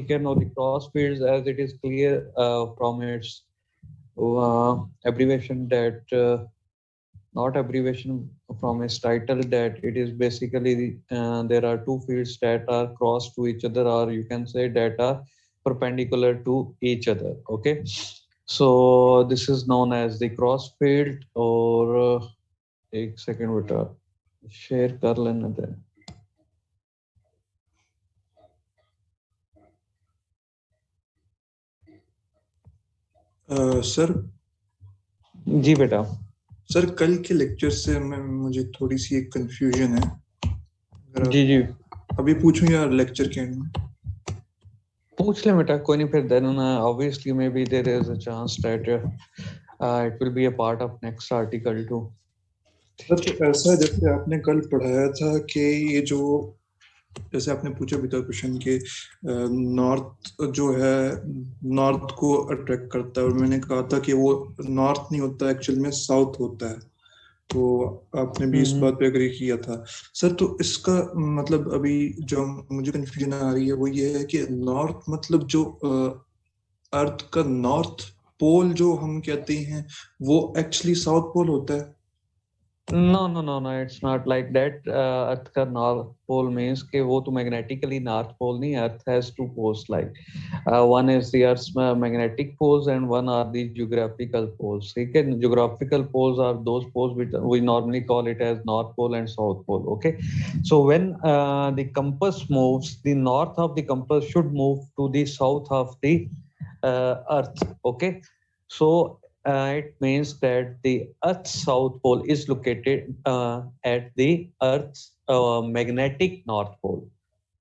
can know the cross fields, as it is clear from its abbreviation that not abbreviation, from its title, that it is basically there are two fields that are crossed to each other, or you can say that are perpendicular to each other. Okay, so this is known as the cross field, or एक second बेटा share कर लेने दें. Sir जी बेटा. Sir कल के lecture से मुझे थोड़ी सी एक कंफ्यूजन है. जी जी अभी पूछूं या लेक्चर के एंड में? पूछ ले बेटा, कोई नहीं. फिर then obviously maybe there is a chance that it will be a part of next article too. Sir तो ऐसा जैसे आपने कल पढ़ाया था कि ये जो जैसे आपने पूछा भी था क्वेश्चन के नॉर्थ जो है नॉर्थ को अट्रैक्ट करता है, और मैंने कहा था कि वो नॉर्थ नहीं होता, एक्चुअल में साउथ होता है. तो आपने भी इस बात पे एग्री किया था. सर तो इसका मतलब अभी जो मुझे कंफ्यूजन आ रही है वो ये है कि नॉर्थ मतलब जो अर्थ का नॉर्थ पोल जो हम कहते हैं वो एक्चुअली साउथ पोल होता है. No, it's not like that. Earth का North Pole means कि वो तो magnetically North Pole नहीं. Earth has two poles, like one is the Earth's magnetic poles and one are the geographical poles. ठीक है, geographical poles are those poles which we normally call it as North Pole and South Pole. Okay, so when the compass moves, the north of the compass should move to the south of the Earth. Okay, so it means that the Earth's south pole is located at the Earth's magnetic north pole.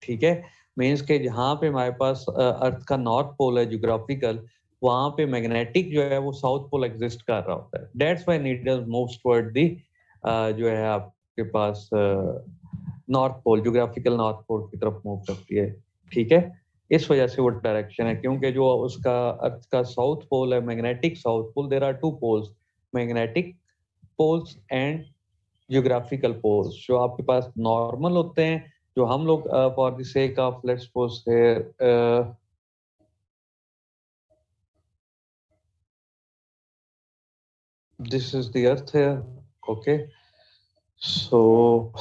ठीक है, means के जहाँ पे हमारे पास अर्थ का north pole है geographical, वहां पे मैग्नेटिक जो है वो साउथ पोल एग्जिस्ट कर रहा होता है. That's why needle moves toward the जो है आपके पास north pole, geographical north pole की तरफ मूव करती है. ठीक है, इस वजह से वो डायरेक्शन है, क्योंकि जो उसका अर्थ का साउथ पोल है magnetic south pole, there are two poles, magnetic poles and geographical poles. जो आपके पास नॉर्मल होते हैं, जो हम लोग for the sake of let's suppose here this is the earth here. Okay, so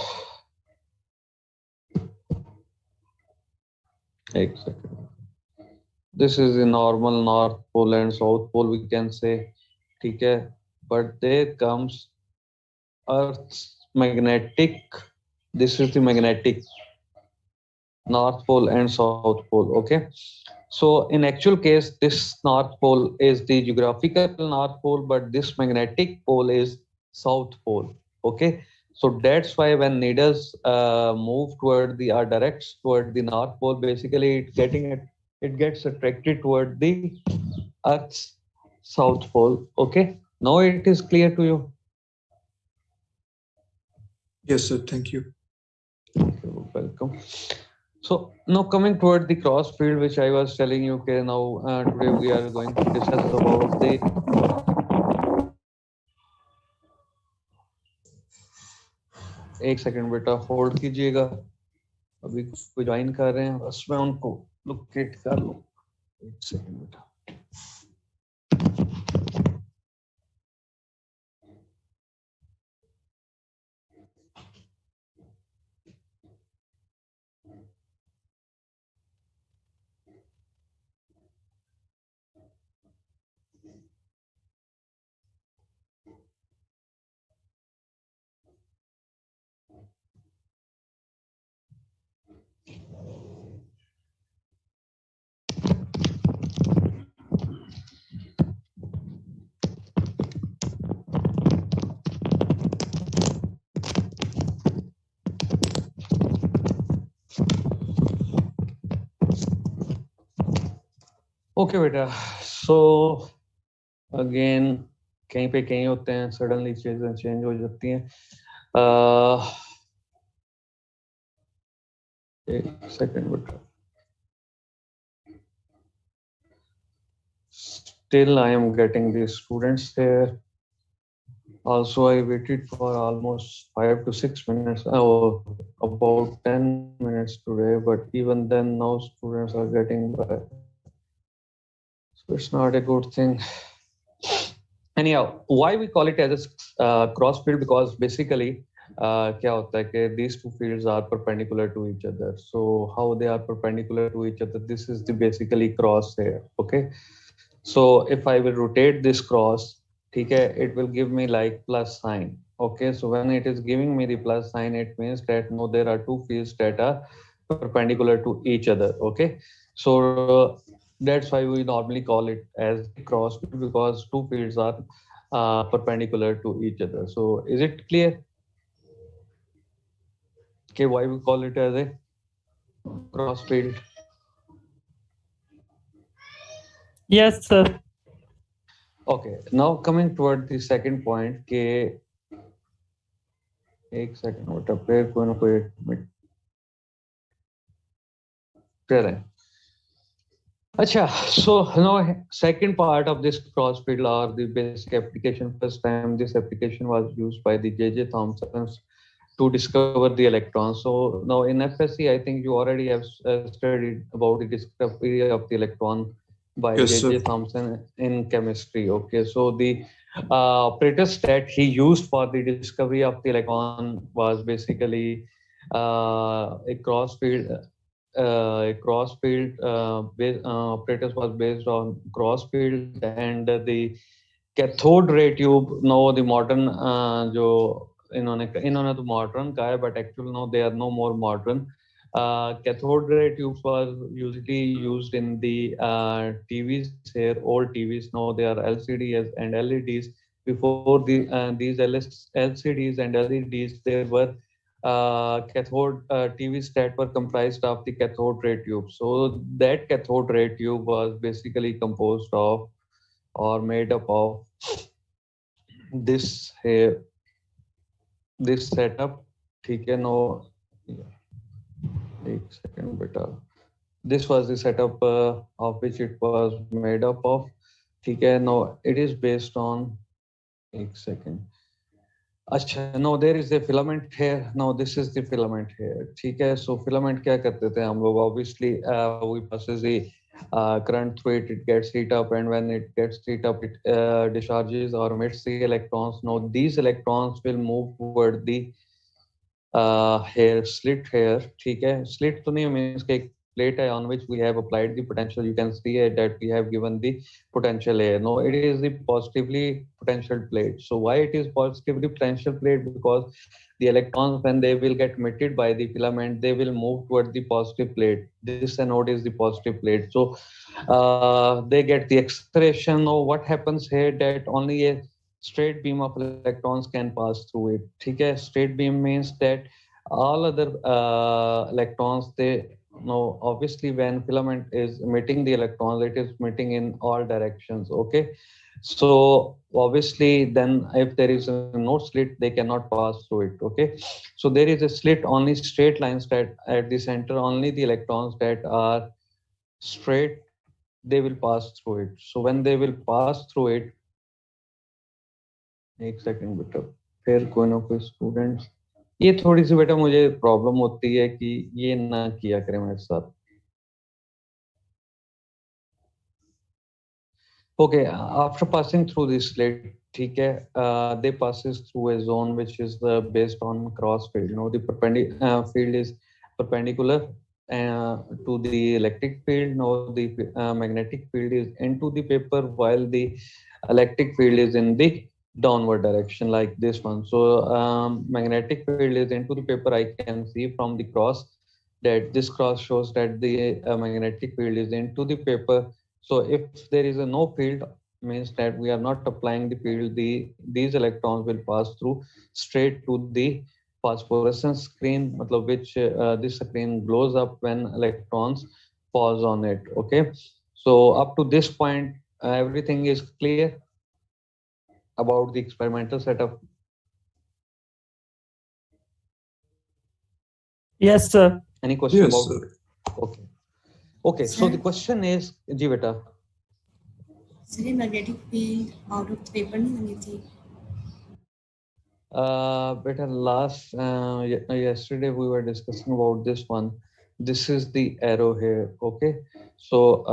एक second, this is the normal north pole and south pole we can say. ठीक है, but there comes earth's magnetic, this is the magnetic north pole and south pole. Okay, so in actual case this north pole is the geographical north pole, but this magnetic pole is south pole. Okay, so that's why when needles move toward the or directs toward the north pole, basically it gets attracted toward the earth's south pole. Okay, now it is clear to you? Yes sir, thank you. You're welcome. So now coming toward the cross field, which I was telling you, okay, now today we are going to discuss about the एक second बेटा hold कीजिएगा, अभी कोई join कर रहे हैं, बस मैं उनको लोकेट कर लूं. एक सेकंड बेटा. ओके बेटा, सो अगेन कहीं पे कहीं होते हैं, सडनली चीजें चेंज हो जाती हैं. एक सेकंड बेटा, still I am getting the students there. Also, I waited for almost 5 to 6 minutes, or about 10 minutes today, but even then, now students are getting by. So it's not a good thing. Anyhow, why we call it as a cross field? Because basically, क्या होता है कि these two fields are perpendicular to each other. So how they are perpendicular to each other? This is the basically cross here. Okay. So if I will rotate this cross, ठीक है, it will give me like plus sign. Okay. So when it is giving me the plus sign, it means that no, there are two fields that are perpendicular to each other. Okay. So that's why we normally call it as cross field, because two fields are perpendicular to each other. So is it clear? Okay, why we call it as a cross field? Yes, sir. Okay, now coming toward the second point, के एक second बेटा, फिर कोई ना कोई admit करें. Acha, so now second part of this cross field or the basic application. First time this application was used by the J.J. Thomson to discover the electrons. So now in FSC, I think you already have studied about the discovery of the electron by Yes, J.J. sir. Thomson in chemistry. Okay, so the apparatus that he used for the discovery of the electron was basically a cross field. A cross field apparatus was based on cross field, and the cathode ray tube. No, the modern जो इन्होंने तो modern कहा है, but actually no, they are no more modern. Cathode ray tubes was usually used in the TVs here, old TVs. Now they are LCDs and LEDs. Before these LCDs and LEDs, there were cathode TVs that were comprised of the cathode ray tube. So that cathode ray tube was basically composed of or made up of this here, this setup. ठीक है, no, एक second बेटा. This was the setup of which it was made up of. ठीक है, no, it is based on एक second. अच्छा, no, there is a filament here. No, this is the filament here. ठीक है, so filament क्या करते थे हम लोग? Obviously, we passes the current through it. It gets heat up, and when it gets heat up, it discharges or emits the electrons. Now these electrons will move toward the here slit here. ठीक है, slit तो नहीं means कि एक plate है on which we have applied the potential. You can see that we have given the potential here. No, it is the positively potential plate. So why it is positively potential plate? Because the electrons, when they will get emitted by the filament, they will move toward the positive plate. This anode is the positive plate. So they get the acceleration. Or what happens here, that only a straight beam of electrons can pass through it. ठीक है, straight beam means that all other electrons, they no, obviously when filament is emitting the electrons, it is emitting in all directions. Okay, so obviously then if there is no slit, they cannot pass through it. Okay, so there is a slit, only straight lines that at the center, only the electrons that are straight, they will pass through it. So when they will pass through it, एक second बेटा, फिर कोई ना कोई students, ये थोड़ी सी बेटा मुझे प्रॉब्लम होती है कि ये ना किया करें मेरे साथ. Okay, after passing through this slit, ठीक है, they passes through a zone which is based on cross field. You know, the field is perpendicular to the electric field. No, the magnetic field is into the paper, while the electric field is in the downward direction, like this one. So magnetic field is into the paper. I can see from the cross that this cross shows that the magnetic field is into the paper. So if there is a no field, means that we are not applying the field, these electrons will pass through straight to the phosphorescence screen, matlab which this screen glows up when electrons pause on it. Okay, so up to this point, everything is clear about the experimental setup. Yes, sir. Any question Yes, about sir. it? Okay. Okay, so the question is, जी बेटा. Sir ये magnetic field out of paper नहीं बनी थी. Beta, yesterday we were discussing about this one. This is the arrow here, okay? So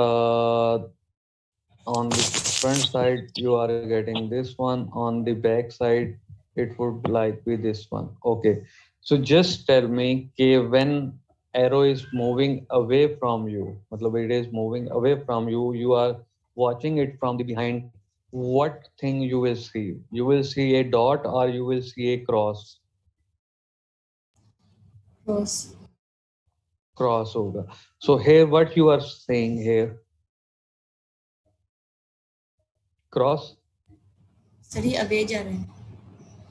on the front side, you are getting this one. On the back side, it would like be this one, okay? So just tell me, okay, when arrow is moving away from you, matlab it is moving away from you, you are watching it from the behind, what thing you will see? You will see a dot or you will see a cross? Cross. Cross होगा. So here what you are saying here? Cross? Sir ये away जा रहे हैं.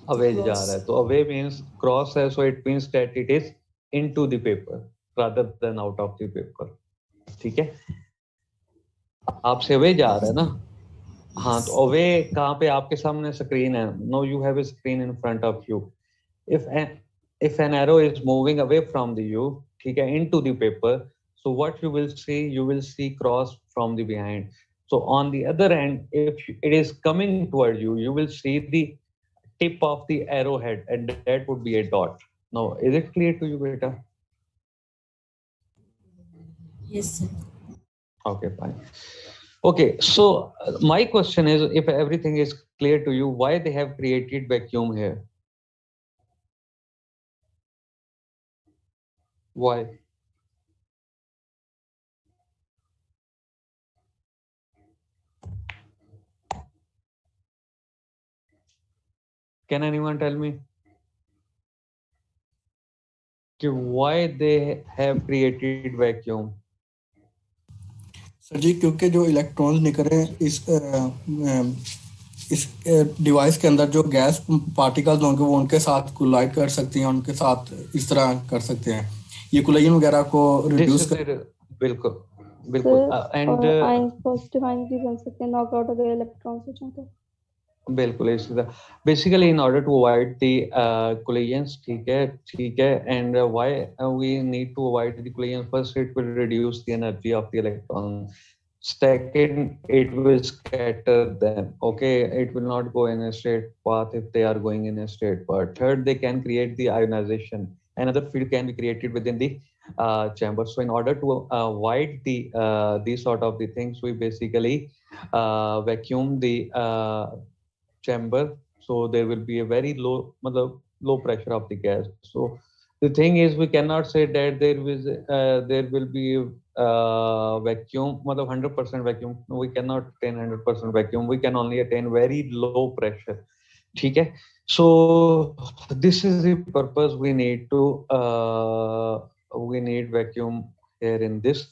Away जा रहा है. तो away means cross है, so it means that it is into the paper rather than out of the paper. ठीक है? आपसे away जा रहा है ना? हाँ, तो away कहाँ पे? आपके सामने screen है. Now you have a screen in front of you. If an arrow is moving away from the you, ठीक है, into the paper, so what you will see? You will see cross from the behind. So on the other end, if it is coming toward you, you will see the tip of the arrowhead, and that would be a dot. Now, is it clear to you, beta? Yes, sir. Okay, fine. Okay, so my question is, if everything is clear to you, why they have created vacuum here? Why? Can anyone tell me? Why they have created vacuum? Sir ji क्योंकि जो electrons निकल रहे हैं इस device के अंदर जो gas particles होंगे वो उनके साथ कोलाइड कर सकती हैं, उनके साथ इस तरह कर सकते हैं. ये कोलाजन वगैरह को रिड्यूस कर. बिल्कुल बिल्कुल. एंड आयंस पॉजिटिव आयंस भी बन सकते हैं नॉकआउट अगर इलेक्ट्रॉन्स हो जाते हैं. बिल्कुल इसी तरह. Basically in order to avoid the collisions, ठीक है, and why we need to avoid the collisions? First, it will reduce the energy of the electron. Second, it will scatter them. Okay, it will not go in a straight path if they are going in a straight path. Third, they can create the ionization. Another field can be created within the chamber. So, in order to avoid these sort of the things, we basically vacuum the chamber. So there will be a very low pressure of the gas. So the thing is, we cannot say that there will be vacuum, 100% vacuum. We cannot attain 100% vacuum. We can only attain very low pressure. ठीक है? So this is the purpose we need to we need vacuum here in this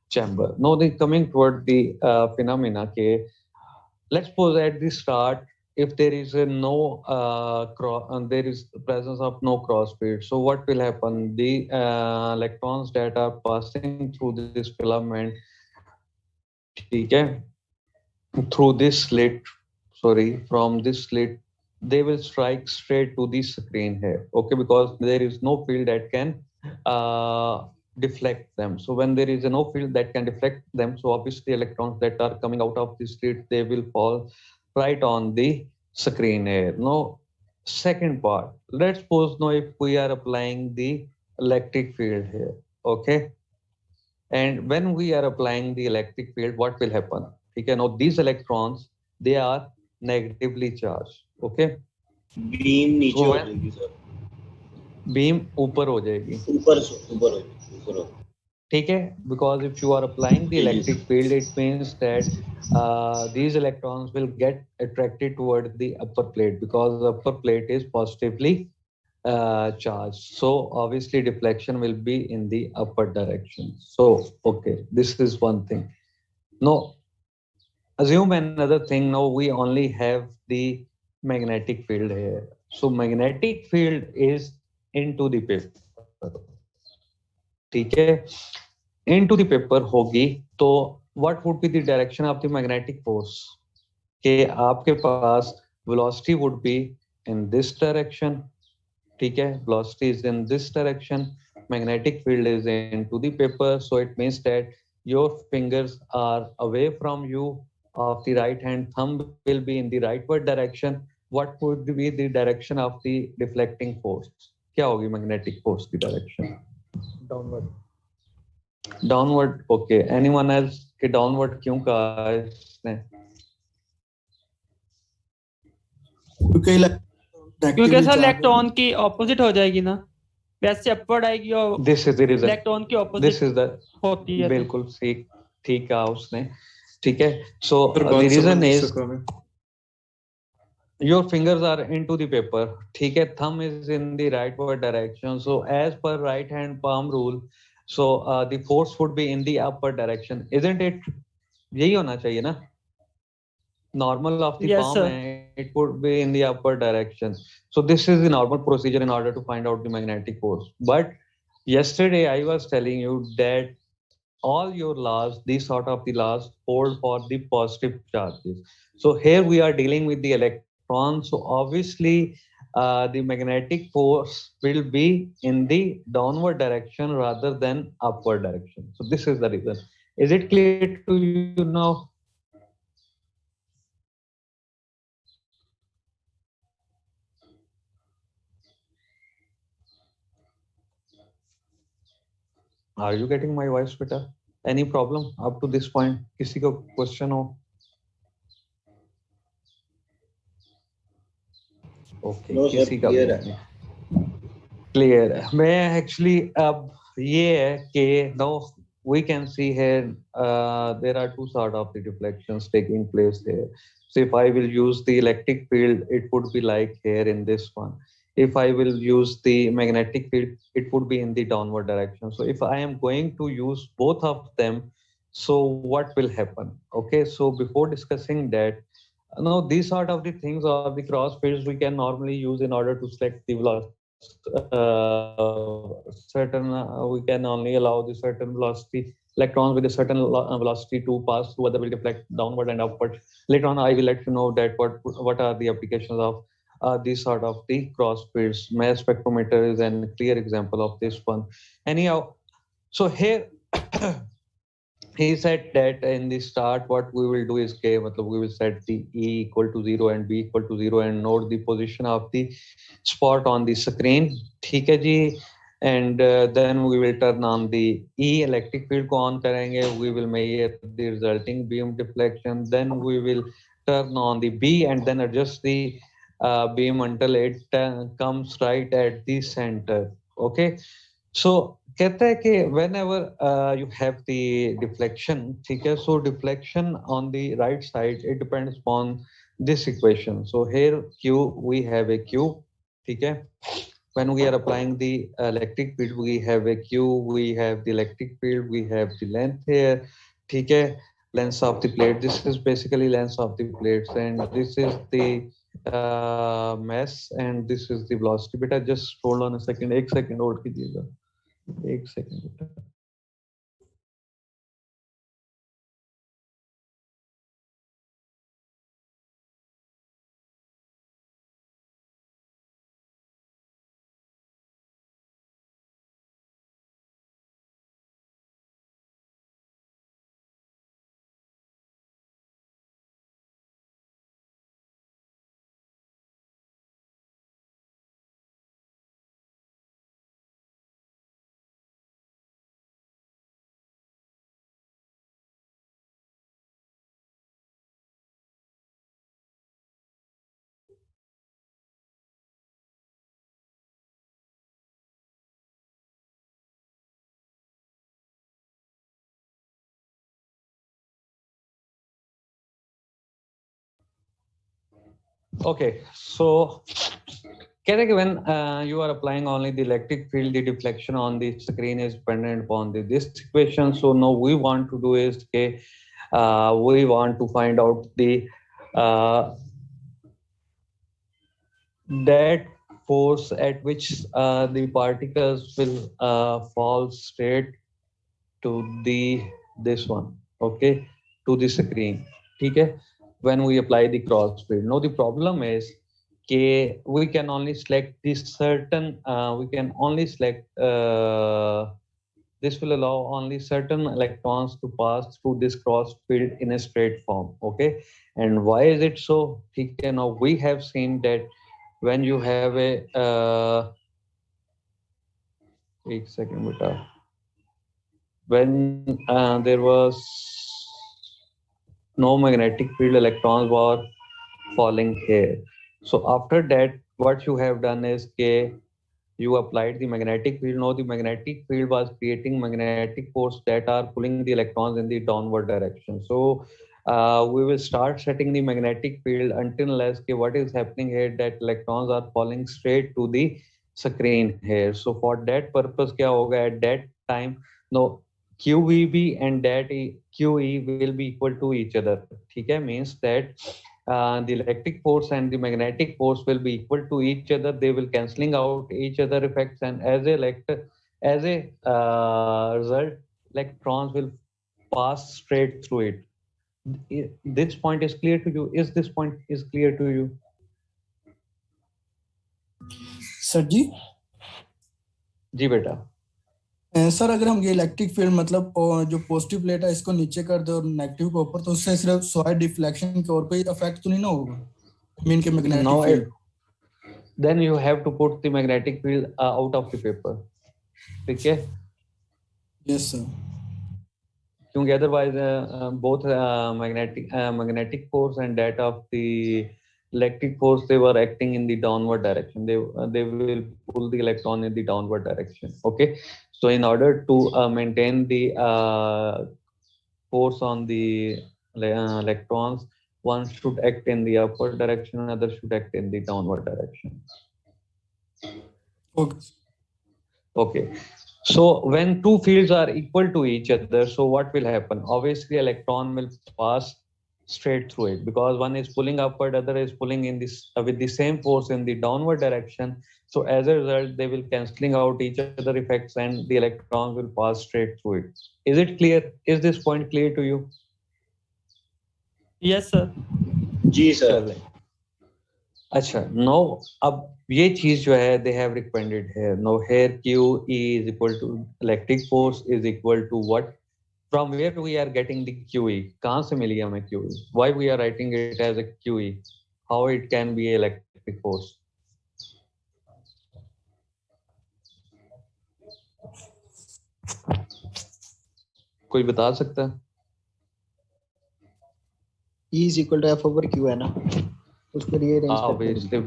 chamber. Now coming toward the phenomena. Okay, let's suppose at the start, if there is there is presence of no cross speed, so what will happen? The electrons that are passing through this filament, okay, through this slit, from this slit, they will strike straight to the screen here, okay, because there is no field that can deflect them. So when there is no field that can deflect them, so obviously electrons that are coming out of the slit, they will fall right on the screen here. Now, second part, let's suppose now if we are applying the electric field here, okay, and when we are applying the electric field, what will happen? Okay, now these electrons, they are negatively charged, okay. Beam नीचे हो जाएगी sir. Beam ऊपर हो जाएगी. ऊपर हो. ठीक है, because if you are applying the electric field, it means that these electrons will get attracted toward the upper plate, because the upper plate is positively charged. So obviously deflection will be in the upper direction. So okay, this is one thing. Now assume another thing. Now we only have the magnetic field here. So magnetic field is into the paper. ठीक है, into the paper होगी, तो what would be the direction of the magnetic force? कि आपके पास velocity would be in this direction, ठीक है, velocity is in this direction, magnetic field is into the paper, so it means that your fingers are away from you, of the right hand thumb will be in the rightward direction. what would be the direction of the deflecting force? क्या होगी magnetic force की direction? Downward. Okay. Anyone else कि downward क्यों कहा है इसने? क्योंकि sir electron की ऑपोजिट हो जाएगी ना, वैसे अपवर्ड आएगी और This is the reason. Electron की This ऑपोजिट is the होती है। बिल्कुल ठीक कहा उसने, ठीक है। So पर the बात reason समझ is सका मैं। your fingers are into the paper, ठीक है, thumb is in the rightward direction, so as per right hand palm rule, so the force would be in the upper direction, isn't it? यही होना चाहिए ना, normal of the Yes, palm sir. and it would be in the upper direction. So this is the normal procedure in order to find out the magnetic force. But yesterday I was telling you that all your laws, these sort of the laws hold for the positive charges. So here we are dealing with the electron. So obviously the magnetic force will be in the downward direction rather than upward direction. So this is the reason. Is it clear to you now? Are you getting my voice better? Any problem up to this point? किसी को question हो? Okay, No, sir, किसी का clear भी नहीं। Clear है। मैं actually अब ये है कि now we can see here there are two sort of the deflections taking place here. So if I will use the electric field, it would be like here in this one. If I will use the magnetic field, it would be in the downward direction. So if I am going to use both of them, so what will happen? Okay, so before discussing that, now these sort of the things or the cross fields we can normally use in order to select the velocity. We can only allow the certain velocity electrons with a certain velocity to pass through, whether will deflect downward and upward. Later on, I will let you know that what are the applications of these sort of the cross fields. Mass spectrometer is a clear example of this one. Anyhow, so here he said that in the start what we will do is we will set the E equal to 0 and B equal to 0 and note the position of the spot on the screen. ठीक है जी. And then we will turn on the E electric field को on करेंगे. We will measure the resulting beam deflection. Then we will turn on the B and then adjust the beam until it comes right at the center. Okay. So कहता है कि whenever you have the deflection, ठीक है, so deflection on the right side it depends upon this equation. So here Q, we have a Q, ठीक है. When we are applying the electric field, we have a Q, we have the electric field, we have the length here, ठीक है, length of the plate. This is basically length of the plates, and this is the mass, and this is the velocity. बेटा just hold on a second, एक second hold कीजिएगा, एक second बेटा. Okay, so when you are applying only the electric field, the deflection on the screen is dependent upon this equation. So now we want to do is we want to find out the that force at which the particles will fall straight to this one, okay, to the screen, okay, when we apply the cross field. Now the problem is we can only select this certain we can only select this will allow only certain electrons to pass through this cross field in a straight form. Okay, and why is it so? Okay, now we have seen that when you have a एक second beta, when there was no magnetic field, electrons were falling here. So after that, what you have done is you applied the magnetic field. Now the magnetic field was creating magnetic force that are pulling the electrons in the downward direction. So we will start setting the magnetic field until unless what is happening here, that electrons are falling straight to the screen here. So for that purpose क्या होगा at that time, no, QEB and that QE will be equal to each other. ठीक है, means that the electric force and the magnetic force will be equal to each other. They will cancelling out each other effects, and as a result, electrons will pass straight through it. This point is clear to you? Is this point is clear to you? Sir ji जी बेटा। Sir अगर हम ये electric field मतलब जो positive plate है इसको नीचे कर दे और नेगेटिव को ऊपर, तो उससे सिर्फ सॉइड डिफ्लेक्शन के और कोई इफेक्ट तो नहीं ना होगा मीन के magnetic field? Then you have to put the magnetic field out of the paper. ठीक है? Yes sir. क्योंकि otherwise both magnetic force and that of the electric force, they were acting in the downward direction. They will pull the electron in the downward direction. Okay, so in order to maintain the force on the electrons, one should act in the upward direction, another should act in the downward direction. Okay. Okay. So when two fields are equal to each other, so what will happen? Obviously, electron will pass straight through it because one is pulling upward, other is pulling in this with the same force in the downward direction. So as a result, they will cancelling out each other effects, and the electrons will pass straight through it. Is it clear? Is this point clear to you? Yes sir. जी sir. अच्छा, now अब ये चीज जो है they have recommended here. Now here QE is equal to electric force is equal to what? From where we are getting the QE? कहाँ से मिली हमें QE? Why we are writing it as a QE? How it can be electric force? कोई बता सकता है? E is equal to F over Q है ना, उसके लिए obviously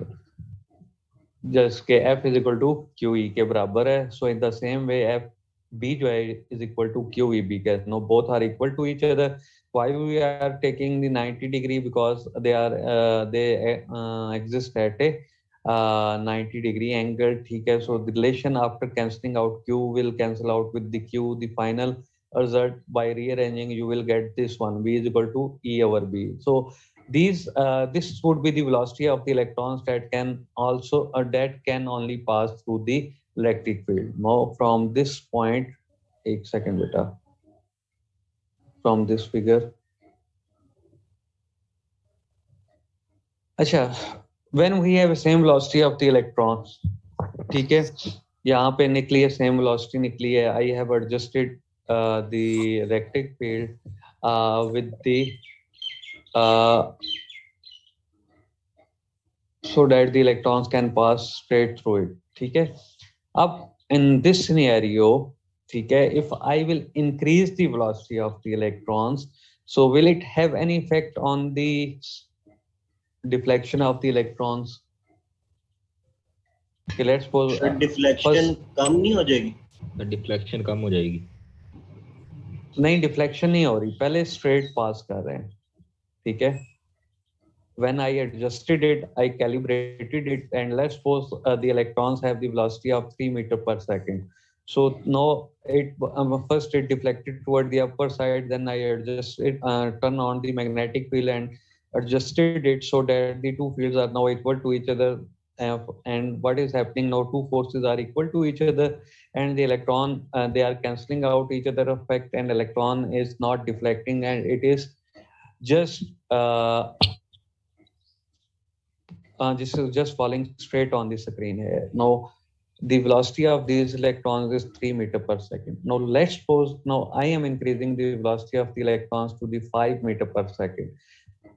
just के F is equal to QE के बराबर है. So in the same way F B जो है is equal to QEB के. No, both are equal to each other. Why we are taking the 90 degree? Because they exist at a 90 degree angle. ठीक है. So the relation after cancelling out Q will cancel out with the Q. The final result by rearranging you will get this one, V is equal to E over B. So this would be the velocity of the electrons that can also that can only pass through the electric field. Now from this point, एक second beta, from this figure. अच्छा, when we have same velocity of the electrons, ठीक है, यहाँ पे निकली है same velocity निकली है. I have adjusted the electric field with the so that the electrons can pass straight through it. ठीक है. अब in this scenario, ठीक है, if I will increase the velocity of the electrons, so will it have any effect on the deflection of the electrons? Okay, let's suppose deflection कम नहीं हो जाएगी? Deflection कम हो जाएगी? नहीं, डिफ्लेक्शन नहीं हो रही, पहले स्ट्रेट पास कर रहे हैं. ठीक है. When I adjusted it, I calibrated it, and let's suppose the electrons have the velocity of 3 meters per second. So now it first it deflected toward the upper side, then I adjusted, turn on the magnetic field and adjusted it so that the two fields are now equal to each other. And what is happening now? Two forces are equal to each other, and the electron they are cancelling out each other effect, and electron is not deflecting, and it is just this is just falling straight on the screen here. Now the velocity of these electrons is 3 meter per second. Now let's suppose now I am increasing the velocity of the electrons to the 5 meter per second,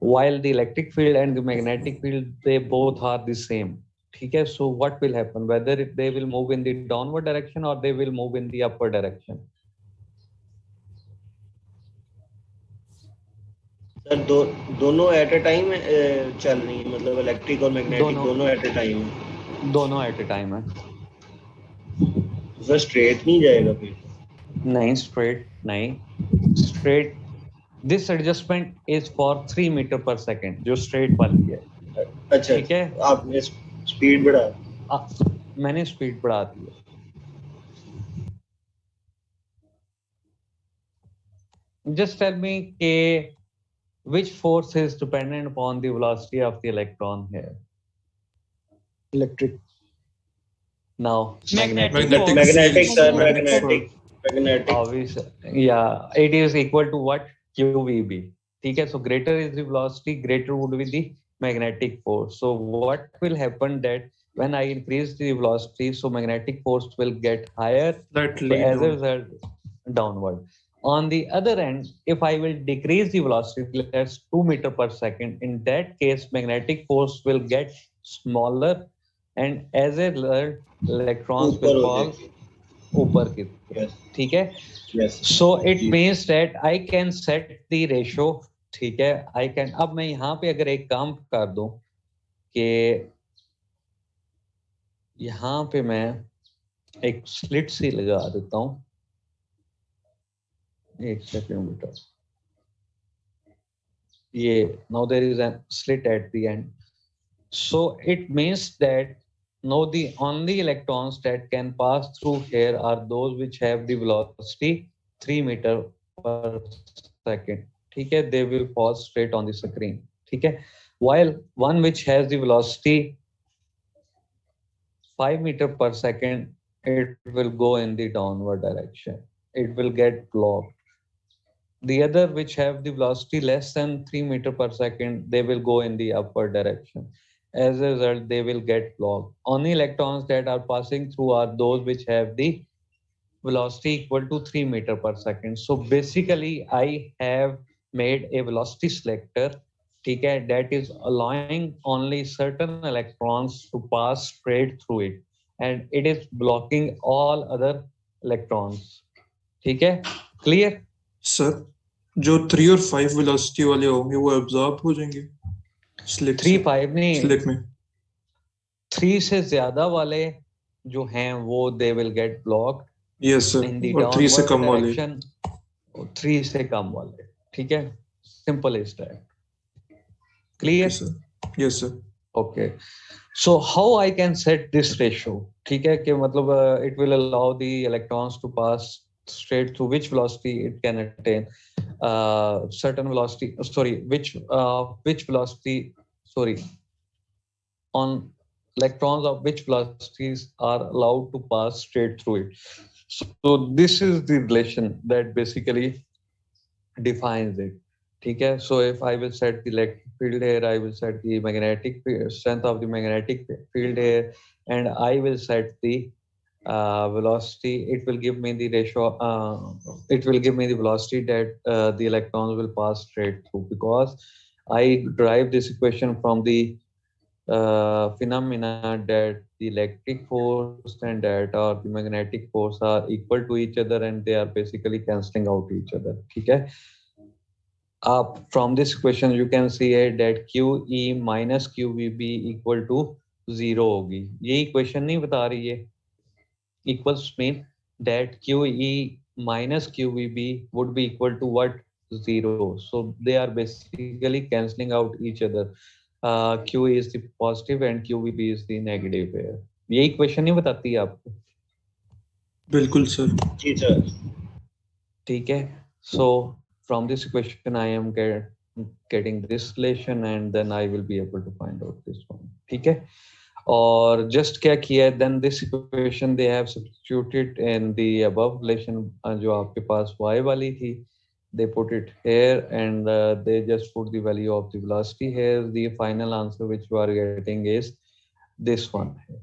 while the electric field and the magnetic field, they both are the same. Okay, so what will happen, whether they will move in the downward direction or they will move in the upward direction? Sir दोनों at a time चल रही है, मतलब electric और magnetic दोनों at a time है? दोनों at a time है। सर स्ट्रेट नहीं जाएगा फिर? नहीं, स्ट्रेट नहीं, straight this adjustment is for 3 metre per second, जो स्ट्रेट वाली है। अच्छा, ठीक है, आपने स्पीड बढ़ा? मैंने स्पीड बढ़ा दी है। Just tell me which force is dependent upon the velocity of the electron here? Electric. Now, Magnetic. Magnetic, sir, magnetic. Obviously, yeah, it is equal to what? QVB. Okay, so greater is the velocity, greater would be the magnetic force. So what will happen that when I increase the velocity, so magnetic force will get higher, Slightly as a down. result downward. On the other end, if I will decrease the velocity, let's 2 meter per second, in that case, magnetic force will get smaller, and as a result, electrons will fall ऊपर की तरफ। ठीक है, so it means that I can set the ratio। ठीक है, I can, अब मैं यहाँ पे अगर एक काम कर दूं कि यहाँ पे मैं एक स्लिट सी लगा देता हूँ, एक सेकंड बेटा, ये now there is a slit at the end, so it means that now the only electrons that can pass through here are those which have the velocity 3 meter per second। ठीक है, they will fall straight on the screen। ठीक है, while one which has the velocity 5 meter per second, it will go in the downward direction, it will get blocked. The other which have the velocity less than 3 meter per second, they will go in the upward direction. As a result, they will get blocked. Only electrons that are passing through are those which have the velocity equal to 3 meter per second. So basically, I have made a velocity selector, okay, that is allowing only certain electrons to pass straight through it, and it is blocking all other electrons। ठीक है, clear? Sir जो 3 और 5 velocity वाले होंगे वो absorb हो जाएंगे slit 3 5 नहीं, स्लिट में। 3 से ज्यादा वाले जो हैं वो they will get blocked yes sir, in the और 3 से downward कम वाले। direction, 3 से कम वाले। ठीक है, simple is that। Clear? Yes sir. Okay, so how I can set this ratio? ठीक है, कि मतलब it will allow the electrons to pass straight through which velocity it can attain, certain velocity, sorry, which velocity, sorry, on electrons of which velocities are allowed to pass straight through it. So this is the relation that basically defines it। ठीक है, so if I will set the electric field here, I will set the magnetic strength of the magnetic field here, and I will set the velocity, it will give me the ratio, it will give me the velocity that the electrons will pass straight through, because I derive this equation from the phenomena that the electric force and that or the magnetic force are equal to each other, and they are basically cancelling out each other। ठीक है, from this equation you can see that QE minus QVB equal to 0 होगी। ये equation नहीं बता रही है, equals mean that QE minus QVB would be equal to what? 0. So they are basically cancelling out each other। QE is the positive and QVB is the negative here। ये equation नहीं बताती है आपको? बिल्कुल सर। जी sir. ठीक है, so from this equation I am getting this relation, and then I will be able to find out this one। ठीक है, और just क्या किया है, then this equation they have substituted in the above relation, जो आपके पास y वाली थी, they put it here, and they just put the value of the velocity here। The final answer which you are getting is this one here।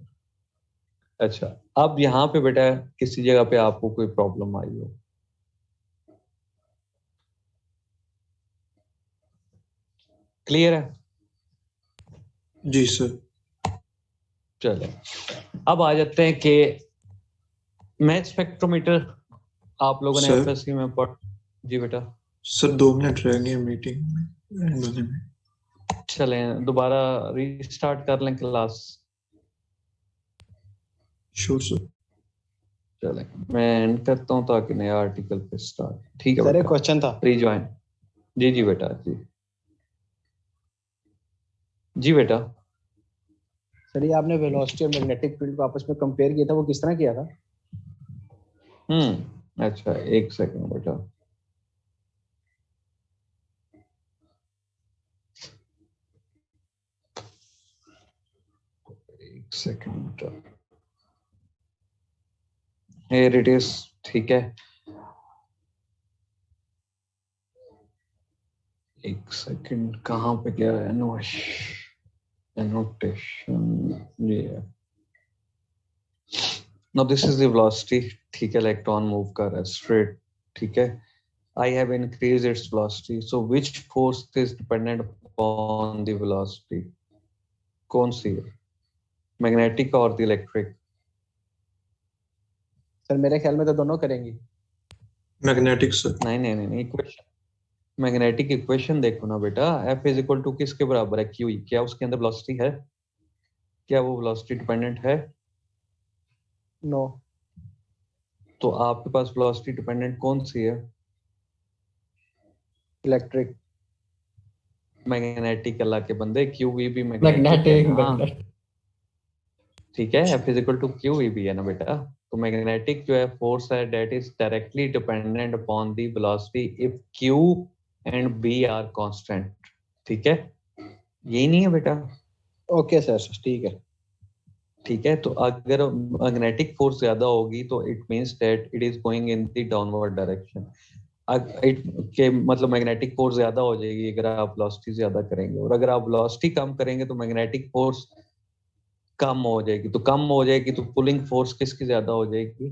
अच्छा, अब यहाँ पे बेटा किसी जगह पे आपको कोई प्रॉब्लम आई हो? क्लियर है? जी सर। चले अब आ जाते हैं कि मैच स्पेक्ट्रोमीटर आप लोगों ने सर। एफएससी में पढ़। जी बेटा। सर 2 मिनट रह गए मीटिंग में। चलें दोबारा रीस्टार्ट कर लें क्लास। Sure sir. चलें मैं एंड करता हूँ ताकि नया आर्टिकल पे स्टार्ट। ठीक है सर एक बेटा। क्वेश्चन था। रीजॉइन। जी जी बेटा जी। जी बेटा। सर ये आपने वेलोसिटी और मैग्नेटिक फील्ड को आपस में कंपेयर किया था, वो किस तरह किया था? अच्छा एक सेकंड बेटा। एक सेकंड बेटा। Here it is, ठीक है। एक सेकंड कहाँ पे गया है? एनोटेशन ये है। Now this is the velocity, ठीक है। इलेक्ट्रॉन मूव कर रहा है स्ट्रेट, ठीक है। I have increased its velocity. So which force is dependent upon the velocity? कौन सी है? मैग्नेटिक और द इलेक्ट्रिक? सर मेरे ख्याल में तो दोनों करेंगी। Magnetic sir. नहीं इक्वेशन, मैग्नेटिक इक्वेशन देखो ना बेटा। F इज इक्वल टू किसके बराबर है? Q। क्या उसके अंदर वेलोसिटी है? क्या वो वेलोसिटी डिपेंडेंट है? नो। तो आपके पास वेलोसिटी डिपेंडेंट कौन सी है? इलेक्ट्रिक। मैग्नेटिक अल्लाह के बंदे, क्यू वी भी मैग्नेटिक है ना। ठीक है, F is equal to Q V भी है ना बेटा। तो मैग्नेटिक जो है फोर्स है that is directly dependent upon the velocity if Q and B are constant. ठीक है, यही नहीं है बेटा? ओके सर ठीक है। ठीक है, तो अगर मैग्नेटिक फोर्स ज्यादा होगी तो it means that it is going in the downward direction. के मतलब मैग्नेटिक फोर्स ज्यादा हो जाएगी अगर आप वेलोसिटी ज्यादा करेंगे, और अगर आप वेलोसिटी कम करेंगे तो मैग्नेटिक फोर्स कम हो जाएगी। तो कम हो जाएगी तो पुलिंग फोर्स किसकी ज्यादा हो जाएगी?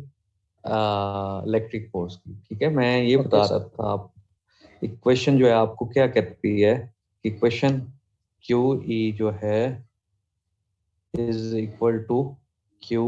इलेक्ट्रिक फोर्स की। ठीक है, मैं ये बता रहा था। आप इक्वेशन जो है आपको क्या कहती है? इक्वेशन क्यू ई जो है इज इक्वल टू क्यू